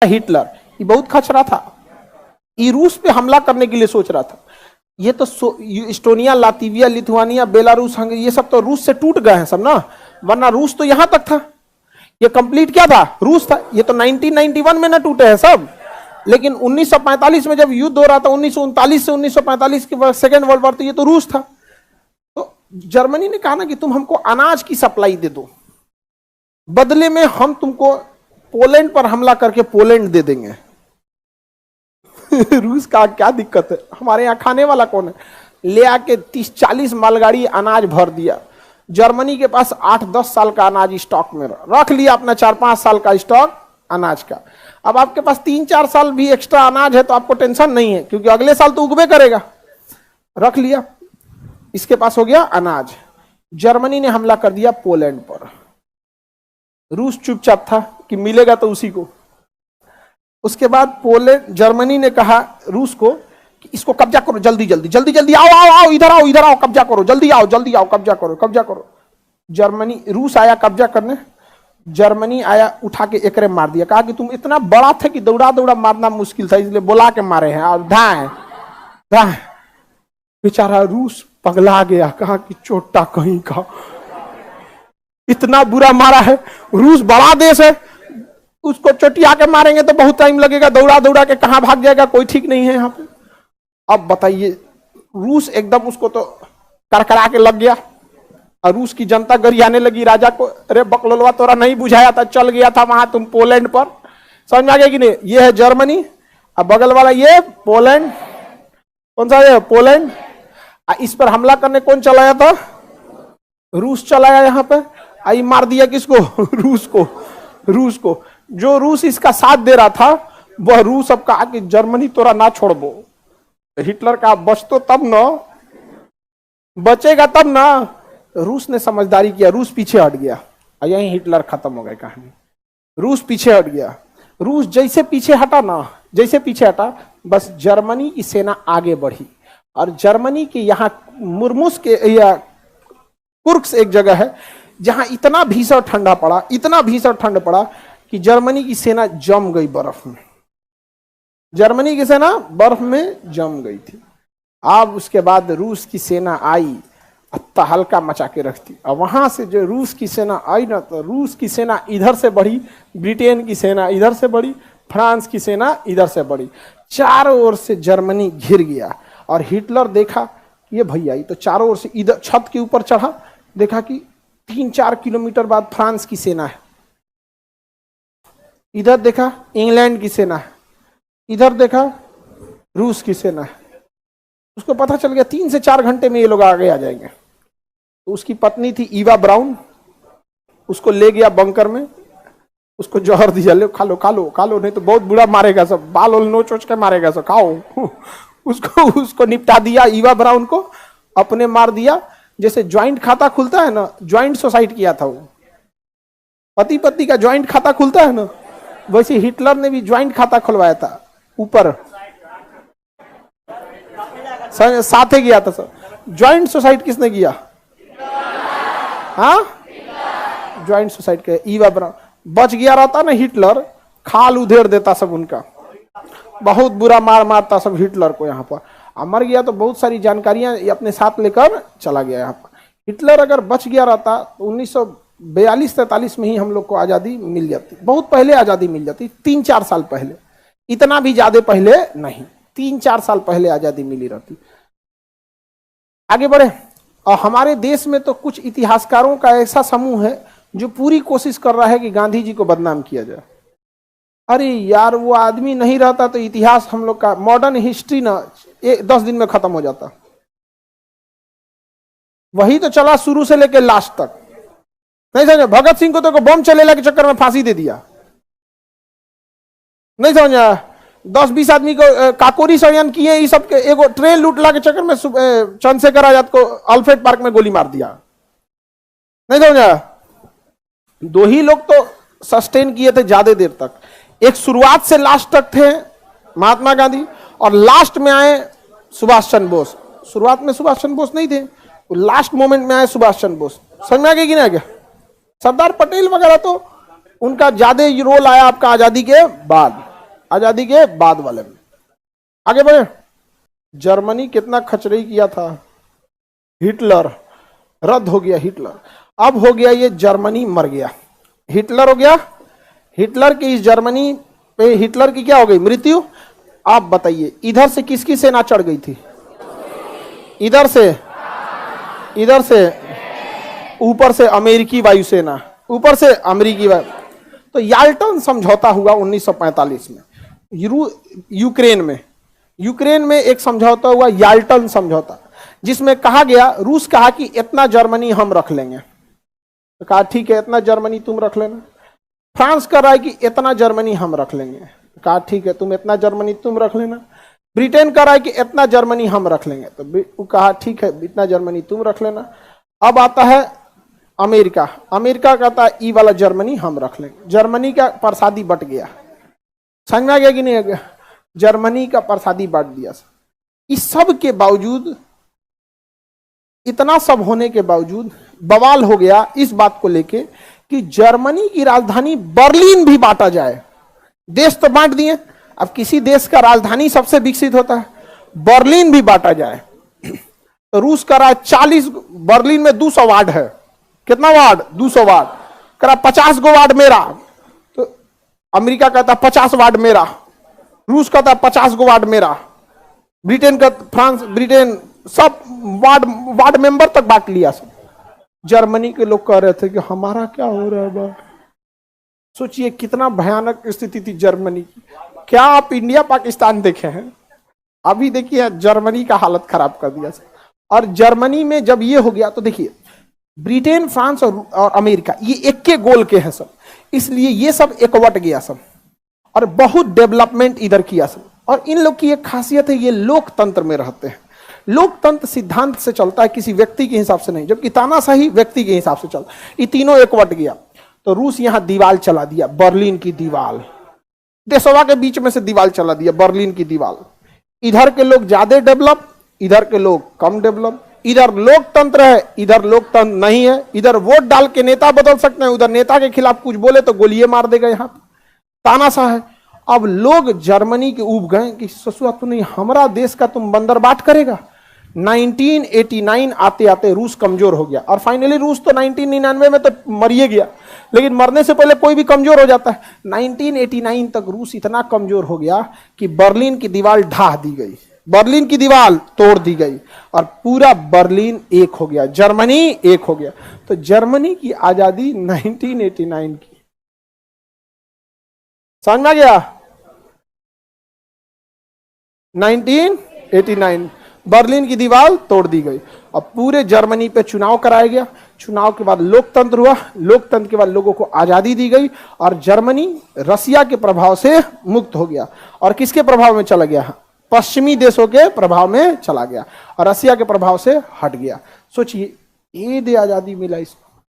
Hitler ये बहुत खचरा था, ये रूस पे हमला करने के लिए सोच रहा था। ये तो Estonia, Latvia, Lithuania, Belarus, Hungary, ये सब तो रूस से टूट गए हैं सब ना, वरना रूस तो यहां तक था। ये कंप्लीट क्या था? रूस था। ये तो 1991 में ना टूटे हैं सब, लेकिन 1945 में जब युद्ध हो रहा था 1939 से 1945 के सेकेंड वर्ल्ड वॉर, तो ये तो रूस था। तो जर्मनी ने कहा ना कि तुम हमको अनाज की सप्लाई दे दो, बदले में हम तुमको पोलैंड पर हमला करके पोलैंड दे देंगे। रूस का क्या दिक्कत है, हमारे यहां खाने वाला कौन है? ले आके 30-40 मालगाड़ी अनाज भर दिया। जर्मनी के पास 8-10 साल का अनाज स्टॉक में रख लिया, अपना 4-5 साल का स्टॉक अनाज का। अब आपके पास 3-4 साल भी एक्स्ट्रा अनाज है तो आपको टेंशन नहीं है, क्योंकि अगले साल तो उगबे करेगा। रख लिया, इसके पास हो गया अनाज। जर्मनी ने हमला कर दिया पोलैंड पर। रूस चुपचाप था कि मिलेगा तो उसी को। उसके बाद जर्मनी ने कहा रूस को कि इसको कब्जा करो, जल्दी जल्दी जल्दी जल्दी, आओ आओ आओ, इधर आओ इधर आओ, कब्जा करो, जल्दी आओ जल्दी आओ, कब्जा करो कब्जा करो। रूस आया कब्जा करने, जर्मनी आया उठा के एकरे मार दिया। कहा कि तुम इतना बड़ा थे कि दौड़ा दौड़ा मारना मुश्किल था, इसलिए बुला के मारे हैं। और धाए धाए, बेचारा रूस पगला गया, कहा कि चोटा कहीं का, इतना बुरा मारा है। रूस बड़ा देश है, उसको चोटिया के मारेंगे तो बहुत टाइम लगेगा, दौड़ा दौड़ा के कहां भाग जाएगा, कोई ठीक नहीं है यहाँ पे। अब बताइए, रूस एकदम उसको तो करकरा के लग गया, और रूस की जनता गरियाने लगी राजा को, अरे बकलोलवा तोरा नहीं बुझाया था, चल गया था वहां तुम पोलैंड पर। समझ में आ गया कि नहीं? ये है जर्मनी, अब बगल वाला ये पोलैंड। कौन सा है? पोलैंड। इस पर हमला करने कौन चलाया था? रूस चलाया। यहाँ पे आई मार दिया किसको? रूस को। रूस को, जो रूस इसका साथ दे रहा था वह रूस अब कहा कि जर्मनी तोरा ना छोड़बो। हिटलर का बचतो तब ना, बचेगा तब ना। रूस ने समझदारी किया, रूस पीछे हट गया, यही हिटलर खत्म हो गई कहानी। रूस पीछे हट गया। रूस जैसे पीछे हटा ना, जैसे पीछे हटा, बस जर्मनी की सेना आगे बढ़ी। और जर्मनी के यहाँ मुर्मुस के या कुर्क्स एक जगह है जहां इतना भीषण ठंडा पड़ा, इतना भीषण ठंड पड़ा कि जर्मनी की सेना जम गई बर्फ में। जर्मनी की सेना बर्फ में जम गई थी। अब उसके बाद रूस की सेना आई, तहलका मचा के रखती। और वहां से जो रूस की सेना आई ना, तो रूस की सेना इधर से बढ़ी, ब्रिटेन की सेना इधर से बढ़ी, फ्रांस की सेना इधर से बढ़ी, चारों ओर से जर्मनी घिर गया। और हिटलर देखा ये भैया, ये तो चारों ओर से, इधर छत के ऊपर चढ़ा, देखा कि 3-4 किलोमीटर बाद फ्रांस की सेना है, इधर देखा इंग्लैंड की सेना है, इधर देखा रूस की सेना है। उसको पता चल गया 3 से 4 घंटे में ये लोग आगे आ जाएंगे। तो उसकी पत्नी थी ईवा ब्राउन, उसको ले गया बंकर में, उसको जहर दिया, ले खा लो खा लो खा लो, नहीं तो बहुत बुरा मारेगा सब, बाल ओल नोच ओच के मारेगा सब, खाओ। उसको निपटा दिया ईवा ब्राउन को, अपने मार दिया। जैसे ज्वाइंट खाता खुलता है ना, ज्वाइंट सुसाइड किया था वो, पति पत्नी का ज्वाइंट खाता खुलता है ना, वैसे हिटलर ने भी ज्वाइंट खाता खुलवाया था ऊपर, साथ ही गया था सर। ज्वाइंट सुसाइड किसने किया? हाँ, ज्वाइंट सुसाइड किया ईवा ब्राउन। बच गया रहता ना हिटलर, खाल उधेड़ देता सब उनका, बहुत बुरा मार मारता सब हिटलर को यहाँ पर। मर गया तो बहुत सारी जानकारियां अपने साथ लेकर चला गया यहाँ पर। हिटलर अगर बच गया रहता तो 1942-43 में ही हम लोग को आजादी मिल जाती, बहुत पहले आजादी मिल जाती, 3-4 साल पहले, इतना भी ज्यादा पहले नहीं, 3-4 साल पहले आजादी मिली रहती। आगे बढ़े। और हमारे देश में तो कुछ इतिहासकारों का ऐसा समूह है जो पूरी कोशिश कर रहा है कि गांधी जी को बदनाम किया जाए। अरे यार, वो आदमी नहीं रहता तो इतिहास हम लोग का, मॉडर्न हिस्ट्री ना 10 दिन में खत्म हो जाता। वही तो चला शुरू से लेकर लास्ट तक, नहीं समझे? भगत सिंह को तो बम चलेला के चक्कर में फांसी दे दिया, नहीं समझा? 10-20 आदमी को काकोरी षड्यंत्र किए, ये सब के एगो ट्रेन लूटला के चक्कर में चंद्रशेखर आजाद को अल्फ्रेड पार्क में गोली मार दिया, नहीं समझा? 2 ही लोग तो सस्टेन किए थे ज्यादा देर तक, एक शुरुआत से लास्ट तक थे महात्मा गांधी, और लास्ट में आए सुभाष चंद्र बोस। शुरुआत में सुभाष चंद्र बोस नहीं थे, लास्ट मोमेंट में आए सुभाष चंद्र बोस। समझ में आ गया कि नहीं आ गया? सरदार पटेल वगैरह तो उनका ज्यादा रोल आया आपका आजादी के बाद। आजादी के बाद वाले में। आगे बढ़े। जर्मनी कितना खचरई किया था, हिटलर रद्द हो गया, हिटलर अब हो गया, ये जर्मनी मर गया, हिटलर हो गया। हिटलर की इस जर्मनी पे हिटलर की क्या हो गई, मृत्यु। आप बताइए इधर से किसकी सेना चढ़ गई थी, इधर से ऊपर से अमेरिकी वायुसेना, ऊपर से अमेरिकी वायु। तो याल्टन समझौता हुआ 1945 में यूक्रेन में एक समझौता हुआ, याल्टन समझौता, जिसमें कहा गया, रूस कहा कि इतना जर्मनी हम रख लेंगे, तो कहा ठीक है इतना जर्मनी तुम रख लेना। फ्रांस कर रहा है कि इतना जर्मनी हम रख लेंगे, तो कहा ठीक है तुम इतना जर्मनी तुम रख लेना। ब्रिटेन कर रहा है कि इतना जर्मनी हम रख लेंगे, तो कहा ठीक है इतना जर्मनी तुम रख लेना। अब आता है अमेरिका कहता है ई वाला जर्मनी हम रख लेंगे। जर्मनी का प्रसादी बट गया, समझ में आ गया कि नहीं आ गया, जर्मनी का प्रसादी बांट दिया। इस सब के बावजूद, इतना सब होने के बावजूद बवाल हो गया इस बात को लेके कि जर्मनी की राजधानी बर्लिन भी बांटा जाए। देश तो बांट दिए, अब किसी देश का राजधानी सबसे विकसित होता है, बर्लिन भी बांटा जाए। तो रूस का रहा 40, बर्लिन में 200 वार्ड है, कितना वार्ड, 200 वार्ड, करा 50 गो वार्ड मेरा, तो अमेरिका कहता 50 वार्ड मेरा, रूस कहता 50 गो वार्ड मेरा, ब्रिटेन का, फ्रांस, ब्रिटेन सब वार्ड मेंबर तक बांट लिया सब। जर्मनी के लोग कह रहे थे कि हमारा क्या हो रहा है बा? सोचिए कितना भयानक स्थिति थी जर्मनी की। क्या आप इंडिया पाकिस्तान देखे हैं? अभी देखिए जर्मनी का हालत खराब कर दिया। और जर्मनी में जब ये हो गया तो देखिए ब्रिटेन, फ्रांस और अमेरिका ये एक के गोल के हैं सब, इसलिए ये सब एकवट गया सब और बहुत डेवलपमेंट इधर किया सब। और इन लोग की एक खासियत है, ये लोकतंत्र में रहते हैं। लोकतंत्र सिद्धांत से चलता है, किसी व्यक्ति के हिसाब से नहीं, जबकि तानाशाही व्यक्ति के हिसाब से चलता। ये तीनों एकवट गया तो रूस यहां दीवार चला दिया, बर्लिन की दीवार, देशवा के बीच में से दीवार चला दिया, बर्लिन की दीवार। इधर के लोग ज्यादा डेवलप, इधर के लोग कम डेवलप। इधर लोकतंत्र है, इधर लोकतंत्र नहीं है। इधर वोट डाल के नेता बदल सकते हैं, उधर नेता के खिलाफ कुछ बोले तो गोलियां मार देगा। यहां तानाशाह है। अब लोग जर्मनी के ऊब गए कि ससुआ तो नहीं, हमारा देश का तुम बंदरबाट करेगा। 1989 आते आते रूस कमजोर हो गया और फाइनली रूस तो 1999 में तो मरिए गया, लेकिन मरने से पहले कोई भी कमजोर हो जाता है। 1989 तक रूस इतना कमजोर हो गया कि बर्लिन की दीवार ढा दी गई, बर्लिन की दीवार तोड़ दी गई और पूरा बर्लिन एक हो गया, जर्मनी एक हो गया। तो जर्मनी की आजादी 1989 की, समझ में आ गया? 1989 बर्लिन की दीवार तोड़ दी गई और पूरे जर्मनी पे चुनाव कराया गया। चुनाव के बाद लोकतंत्र हुआ, लोकतंत्र के बाद लोगों को आजादी दी गई और जर्मनी रसिया के प्रभाव से मुक्त हो गया। और किसके प्रभाव में चला गया? पश्चिमी देशों के प्रभाव में चला गया और रसिया के प्रभाव से हट गया। सोचिए ये दे आजादी मिला इसको,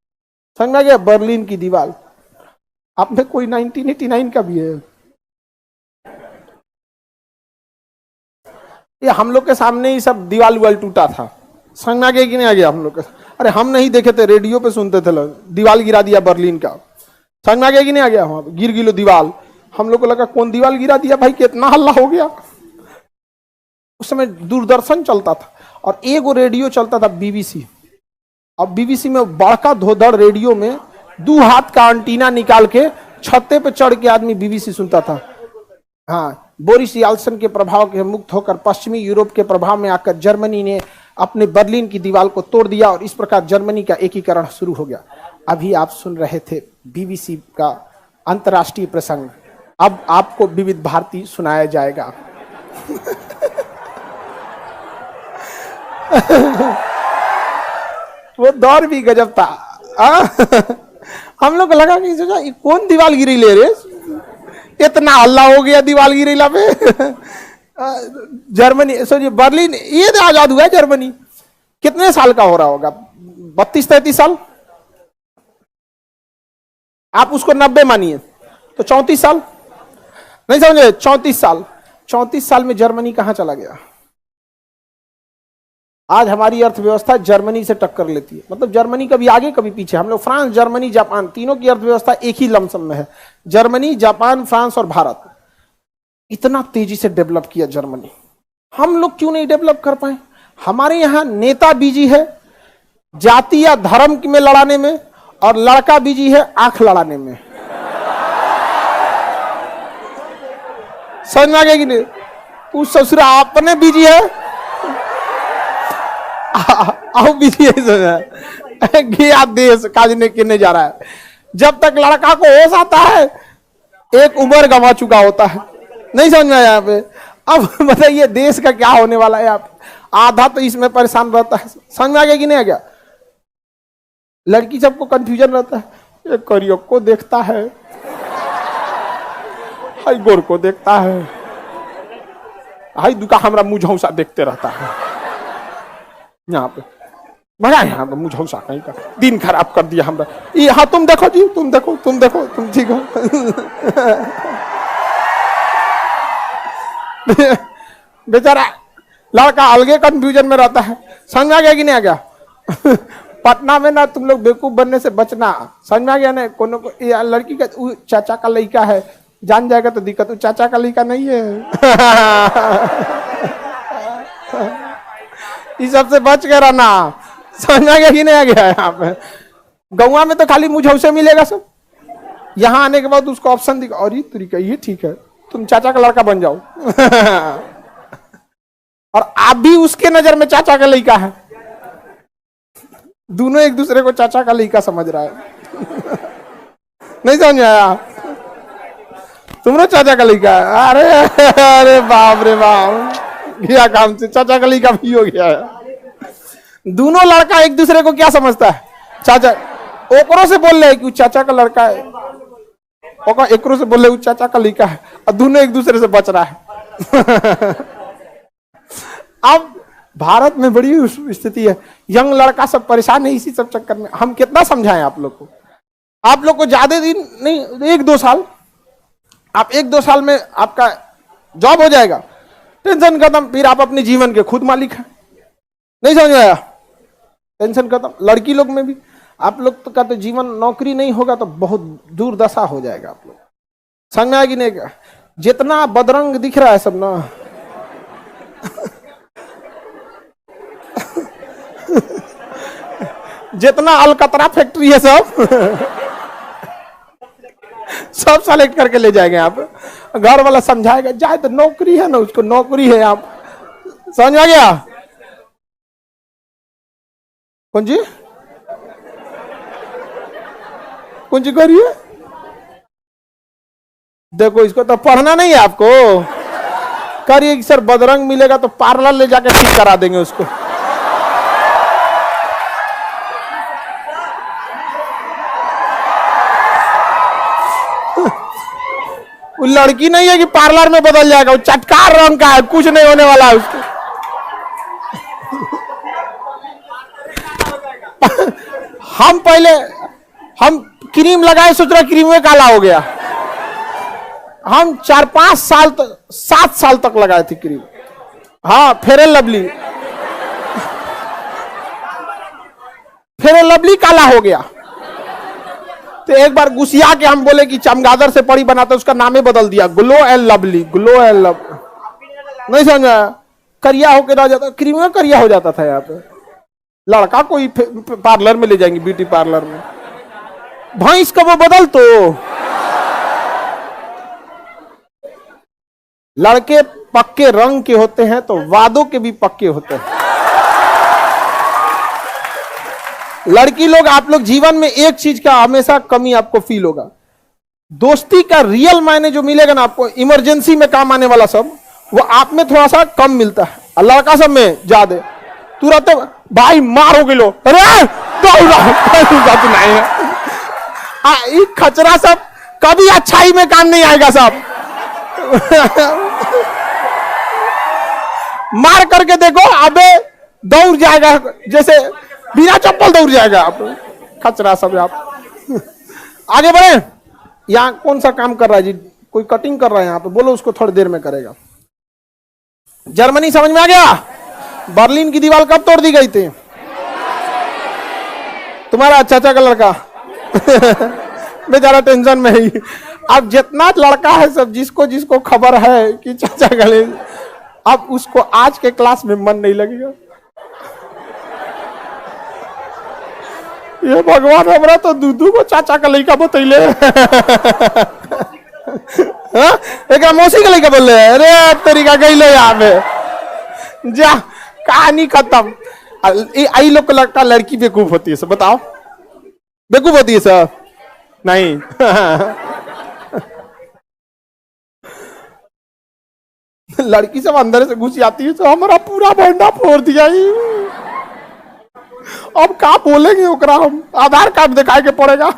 समझ में गया? बर्लिन की दीवार। आप में कोई 1989 का भी है? ये हम लोग के सामने ही सब दीवाल उवाल टूटा था, समझ में आ गया कि नहीं आ गया? हम लोग के, अरे हम नहीं देखे थे, रेडियो पे सुनते थे लोग, दीवाल गिरा दिया बर्लिन का, समझ में आ गया कि नहीं आ गया? वहां गिर गिलो दीवाल। हम लोग को लगा कौन दीवाल गिरा दिया भाई, कितना हल्ला हो गया। उस समय दूरदर्शन चलता था और एगो रेडियो चलता था बीबीसी। अब बीबीसी में बड़का धोधड़ रेडियो में 2 हाथ का एंटीना निकाल के छत्ते पे चढ़ के आदमी बीबीसी सुनता था। हाँ, बोरिस यल्त्सिन के प्रभाव के मुक्त होकर पश्चिमी यूरोप के प्रभाव में आकर जर्मनी ने अपने बर्लिन की दीवार को तोड़ दिया और इस प्रकार जर्मनी का एकीकरण शुरू हो गया। अभी आप सुन रहे थे बीबीसी का अंतर्राष्ट्रीय प्रसंग, अब आपको विविध भारती सुनाया जाएगा। वो दौर भी गजब था। हम लोग को लगा कि सोचा ये कौन दीवार गिरी ले रे, इतना हल्ला हो गया दीवार गिरीला पे। जर्मनी, सोचिए बर्लिन ये आजाद हुआ है। जर्मनी कितने साल का हो रहा होगा? 32-33 साल। आप उसको 90 मानिए तो 34 साल, नहीं समझे? 34 साल। 34 साल में जर्मनी कहां चला गया? आज हमारी अर्थव्यवस्था जर्मनी से टक्कर लेती है, मतलब जर्मनी कभी आगे कभी पीछे। हम लोग फ्रांस, जर्मनी, जापान तीनों की अर्थव्यवस्था एक ही लमसम में है। जर्मनी, जापान, फ्रांस और भारत इतना तेजी से डेवलप किया जर्मनी, हम लोग क्यों नहीं डेवलप कर पाए? हमारे यहां नेता बिजी है जाति या धर्म में लड़ाने में, और लड़का बिजी है आंख लड़ाने में। समझ में आ गया कि नहीं? उस ससुरा अपने बिजी है, आओ बिजी है गया देश काजने किने जा रहा है। जब तक लड़का को होश आता है एक उम्र गंवा चुका होता है। नहीं समझ में आया यहाँ पे? अब बताइए देश का क्या होने वाला है? आप आधा तो इसमें परेशान रहता है। समझ में आ गया कि नहीं आ गया? लड़की सबको कंफ्यूजन रहता है, ये करियो को देखता है, हाई गोर को देखता है, हाई दुका हमरा मुझौसा देखते रहता है। यहाँ पे भगा, यहाँ पे मुझौसा कहीं का दिन खराब कर दिया हमरा। ये हाँ तुम देखो जी, तुम देखो तुम ठीक हो। बेचारा लड़का अलगे कंफ्यूजन में रहता है। समझ में आ गया कि नहीं आ गया? पटना में ना तुम लोग बेवकूफ बनने से बचना। समझ में आ गया ना? कोनो को लड़की का चाचा का लड़का है, जान जाएगा तो दिक्कत, चाचा का लड़का नहीं है। इस सबसे बच के रहना। समझ में आ गया कि नहीं आ गया? यहाँ पे गौवा में तो खाली मुझौसे मिलेगा सब, यहाँ आने के बाद उसको ऑप्शन दिखा, और ये तरीका ये ठीक है, तुम चाचा का लड़का बन जाओ। और आप भी उसके नजर में चाचा का लड़का है। दोनों एक दूसरे को चाचा का लड़का समझ रहा है। नहीं समझ में आया? तुमने चाचा का लड़का है? अरे अरे बाप रे बाप, गया काम से, चाचा का लड़का भी हो गया है। दोनों लड़का एक दूसरे को क्या समझता है? चाचा। ओकरों से बोल रहे कि चाचा का लड़का है, ओकर एकरों से बोल रहे चाचा का लड़का है, और दोनों एक दूसरे से बच रहा है। अब भारत में बड़ी स्थिति है, यंग लड़का सब परेशान है इसी सब चक्कर में। हम कितना समझाएं आप लोग को? आप लोग को ज्यादा दिन नहीं, 1-2 साल, आप 1-2 साल में आपका जॉब हो जाएगा, टेंशन खत्म, फिर आप अपने जीवन के खुद मालिक हैं। नहीं समझ आया? टेंशन खत्म। लड़की लोग में भी आप लोग का तो जीवन नौकरी नहीं होगा तो बहुत दुर्दशा हो जाएगा आप लोग। समझ में आएगी नहीं? जितना बदरंग दिख रहा है सब ना, जितना अलकतरा फैक्ट्री है सब सेलेक्ट करके ले जाएंगे आप। घर वाला समझाएगा जाए तो नौकरी है ना, उसको नौकरी है। आप समझ आ गया? कौन जी करिए? देखो इसको तो पढ़ना नहीं है आपको, करिए सर, बदरंग मिलेगा तो पार्लर ले जाके ठीक करा देंगे उसको। वो लड़की नहीं है कि पार्लर में बदल जाएगा, वो चटकार रंग का है, कुछ नहीं होने वाला है उसको। हम क्रीम लगाए, सोच रहे क्रीम में काला हो गया। हम 4-5 साल तक, 7 साल तक लगाए थे क्रीम। हाँ, फेयर एंड लवली काला हो गया। तो एक बार गुस्सिया के हम बोले कि चमगादड़ से परी बनाते, उसका नाम ही बदल दिया, ग्लो एंड लवली। नहीं समझा? करिया होके रह जाता, क्रीम में करिया हो जाता था। यहाँ पे लड़का कोई पार्लर में ले जाएंगे, ब्यूटी पार्लर में। भैंस का वो बदल तो लड़के पक्के रंग के होते हैं तो वादों के भी पक्के होते हैं। लड़की लोग, आप लोग जीवन में एक चीज का हमेशा कमी आपको फील होगा, दोस्ती का रियल मायने जो मिलेगा ना आपको, इमरजेंसी में काम आने वाला सब, वो आप में थोड़ा सा कम मिलता है, और लड़का सब में ज्यादा। तुरंत भाई मार हो गए, अरे नहीं है। खचरा सब कभी अच्छाई में काम नहीं आएगा सब। मार करके देखो, अबे दौड़ जाएगा, जैसे बिना चप्पल दौड़ जाएगा आप। खचरा सब। आप आगे बढ़े। यहाँ कौन सा काम कर रहा है जी? कोई कटिंग कर रहा है यहाँ पे, बोलो उसको थोड़ी देर में करेगा। जर्मनी समझ में आ गया? बर्लिन की दीवार कब तोड़ दी गई थी? तुम्हारा चाचा का लड़का बेचारा टेंशन में ही। अब जितना लड़का है सब, जिसको जिसको खबर है कि चाचा गणेश, अब उसको आज के क्लास में मन नहीं लगेगा। ये भगवान हमरा तो दूधू को चाचा का लड़का बतैले। एक मौसी का लड़का बोल रहे, अरे तरीका गई यहाँ पे जा, कहानी खत्म। आई लोग को लगता लड़की बेवकूफ होती है सब, बताओ बेवकूफ होती है सब? नहीं। लड़की सब अंदर से घुस आती है तो हमारा पूरा भंडा फोड़ दिया ही। अब क्या बोलेंगे ओकरा, हम आधार कार्ड दिखाए के पड़ेगा।